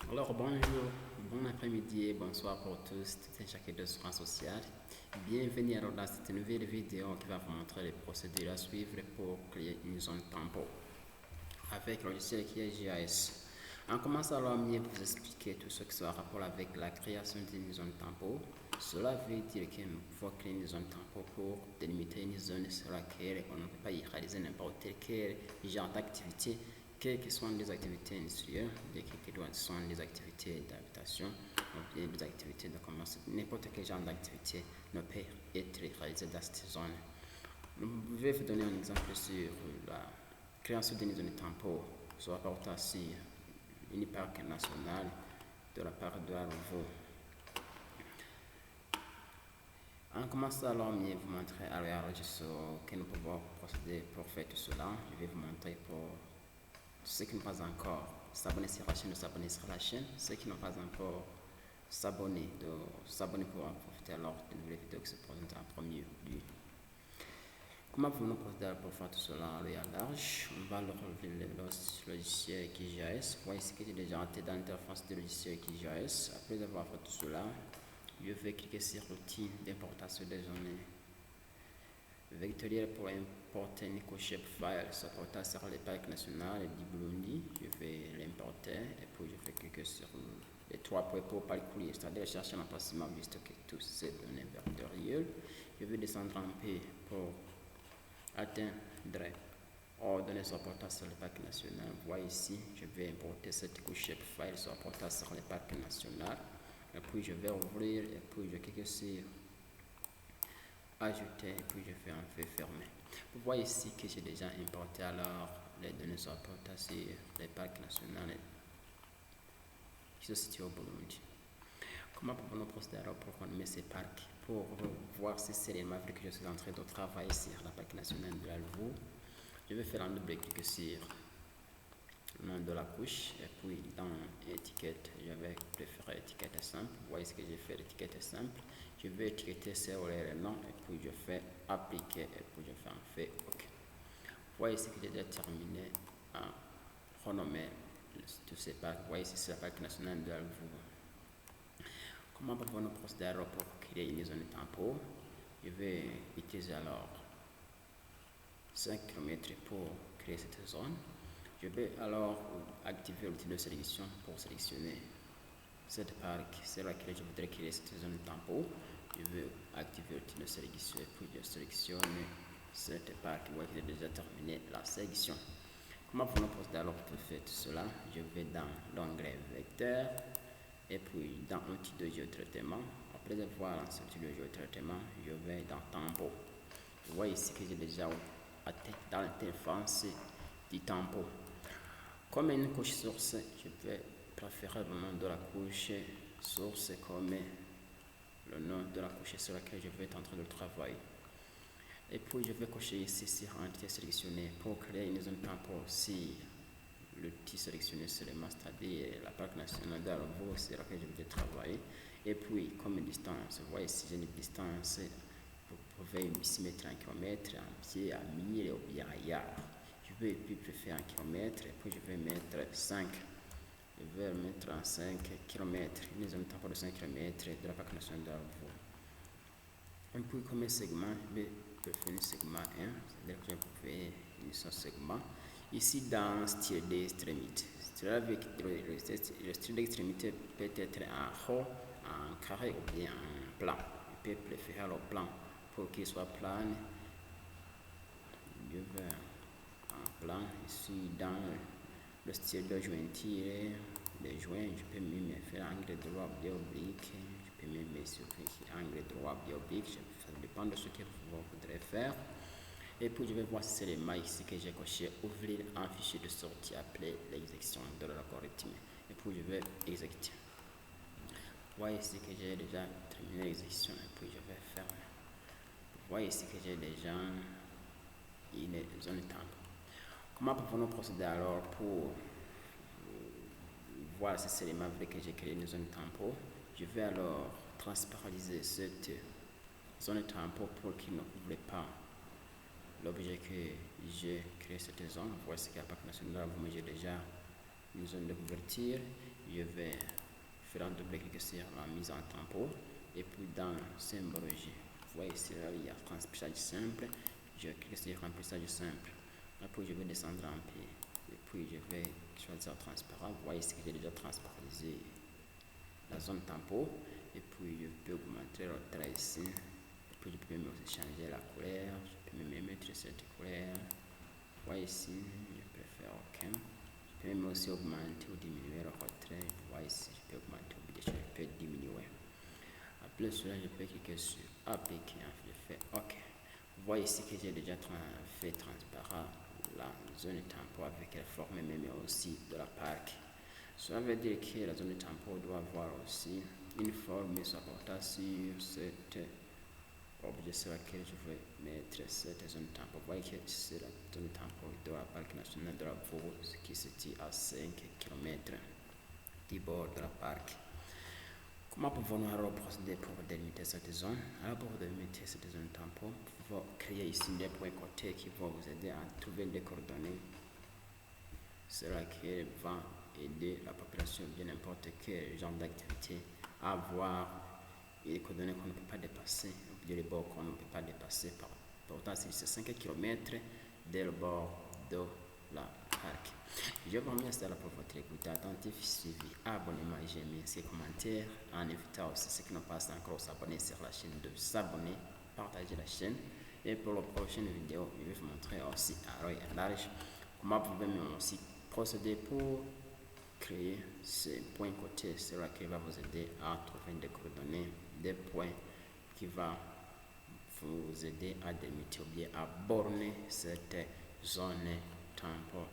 Alors bonjour, bon après-midi et bonsoir pour tous, tout un chacun de soins social. Bienvenue alors dans cette nouvelle vidéo qui va vous montrer les procédures à suivre pour créer une zone tampon avec le logiciel qui est GIS. En commençant alors à mieux vous expliquer tout ce qui sera en rapport avec la création d'une zone tampon. Cela veut dire qu'il faut créer une zone tampon pour délimiter une zone sur laquelle on ne peut pas y réaliser n'importe quel genre d'activité, quelles que soient les activités industrielles, quelles que soient les activités d'habitation, ou bien des activités de commerce, n'importe quel genre d'activité ne peut être réalisé dans cette zone. Je vais vous donner un exemple sur la création d'une zone tampon sur la partie une parc national de la part de Arvo. En commençant alors, je vais vous montrer alors que nous pouvons procéder pour faire tout cela. Je vais vous montrer pour ceux qui n'ont pas encore s'abonné sur la chaîne, de s'abonner sur la chaîne. Ceux qui n'ont pas encore s'abonner, de s'abonner pour en profiter alors de nouvelles vidéos qui se présentent en premier lieu. Comment pouvons-nous procéder pour faire tout cela en large? On va relever le logiciel QGIS. Vous voyez ici que j'ai déjà entré dans l'interface du logiciel QGIS. Après avoir fait tout cela, je vais cliquer sur l'outil d'importation des données vectorielles pour importer une couche file supportant sur le parc national du Burundi. Je vais l'importer et puis je vais cliquer sur les trois points pour parcourir, c'est-à-dire chercher l'emplacement vu que toutes ces données vectorielles. Je vais descendre un peu pour atteindre ordonnées supportant sur le parc national. Vous voyez ici, je vais importer cette couche file supportant sur le parc national. Et puis je vais ouvrir et puis je clique sur ajouter et puis je fais un feu fermé. Vous voyez ici que j'ai déjà importé alors les données supportant sur les parcs nationaux qui se situent au Burundi. Comment pouvons-nous procéder alors pour qu'on met ces parcs pour voir si c'est réellement vrai que je suis en train de travailler sur la parc national de l'Alvo? Je vais faire un double clic sur le nom de la couche et puis dans étiquette, je vais préférer étiquette simple. Vous voyez ce que j'ai fait, l'étiquette simple. Je vais étiqueter sur le nom et puis je fais appliquer et puis je fais un fait OK. Vous voyez ce que j'ai déjà terminé à renommer tous ces parcs. Vous voyez ici c'est la parc nationale de l'Alvo. Comment pouvons-nous procéder alors pour créer une zone tampon? Je vais utiliser alors 5 km pour créer cette zone. Je vais alors activer l'outil de sélection pour sélectionner cette parc sur laquelle je voudrais créer cette zone tampon. Je vais activer l'outil de sélection et puis je sélectionne cette parc. Vous voyez que j'ai déjà terminé la sélection. Comment pouvons-nous procéder alors pour faire tout cela? Je vais dans l'onglet vecteur et puis dans l'outil de géotraitement. Après avoir lancé l'outil de géotraitement, je vais dans tampon. Vous voyez ici que j'ai déjà atteint dans l'interface du tampon. Comme une couche source, je vais préférer le nom de la couche source comme le nom de la couche sur laquelle je vais être en train de travailler. Et puis je vais cocher ici sur entité sélectionnée pour créer une zone tampon si l'outil sélectionné seulement, c'est-à-dire la parc nationale d'Arvo sur laquelle je vais travailler. Et puis comme distance, vous voyez ici j'ai une distance, vous pouvez ici mettre en kilomètres, en pied, à mille ou bien à yard. Je vais puis préférer en kilomètres et puis je vais mettre 5. Je vais mettre en 5 km, une zone tampon de 5 km de la parc nationale d'Arvo. Et puis comme segment, je vais préférer segment 1, c'est-à-dire que je vais préférer un segment. Ici dans style d'extrémité, le style d'extrémité peut être en haut, en carré ou bien en plan. Je peux préférer le plan pour qu'il soit plat. Je vais en plan ici dans le style de jointure des joints. Je peux même faire angle droit bien oblique. Je peux même sur angle droit bien oblique. Ça dépend de ce que vous voudrez faire. Et puis je vais voir si c'est les mailles ici que j'ai coché, ouvrir un fichier de sortie appelé l'exécution de l'algorithme. Et puis je vais exécuter. Vous voyez ici que j'ai déjà terminé l'exécution et puis je vais fermer. Vous voyez ici que j'ai déjà une zone tampon. Comment pouvons-nous procéder alors pour voir si c'est les mailles que j'ai créé une zone tampon? Je vais alors transparentiser cette zone tampon pour qu'il ne couvre pas l'objet que j'ai créé cette zone. Voici qu'à parc national, j'ai déjà une zone de couverture. Je vais faire un double clic sur la mise en tempo. Et puis dans symbologie, vous voyez ici, là, il y a remplissage simple. Je clique sur remplissage simple. Après, je vais descendre un peu. Et puis, je vais choisir transparent. Vous voyez ici que j'ai déjà transpartisé la zone tempo. Et puis, je peux augmenter le trait ici. Et puis, je peux même aussi changer la couleur. Je peux même mettre cette couleur. Vous voyez ici, je peux faire OK. Je peux même aussi augmenter ou diminuer le retrait. Vous voyez ici, je peux augmenter ou je peux diminuer. Après cela, je peux cliquer sur appliquer. Je fais OK. Vous voyez ici que j'ai déjà fait transparent la zone tempo avec la forme même aussi de la parc. Cela veut dire que la zone tempo doit avoir aussi une forme supportée sur cet objet sur lequel je vais mettre cette zone tempo. Vous voyez que c'est la zone tempo de la parc national de la Beauce qui se situe à 5 km du bord de la parc. Comment pouvons-nous alors procéder pour délimiter cette zone? Alors pour délimiter cette zone tempo, vous créer ici des points côtés qui vont vous aider à trouver des coordonnées. Cela qui va aider la population, bien n'importe quel genre d'activité, à avoir les coordonnées qu'on ne peut pas dépasser, les bords qu'on ne peut pas dépasser. Pourtant, c'est 5 km dès le bord de la parc. Je vous remercie pour votre écoute attentive, suivi, abonnement, j'aime, ces commentaires, en invitant aussi ceux qui n'ont pas encore s'abonner sur la chaîne de s'abonner, partager la chaîne. Et pour la prochaine vidéo, je vais vous montrer aussi à Roy Large comment vous pouvez aussi procéder pour créer ces points côtés. Cela qui va vous aider à trouver des coordonnées, des points qui va vous aider à délimiter ou bien à borner cette zone temporelle.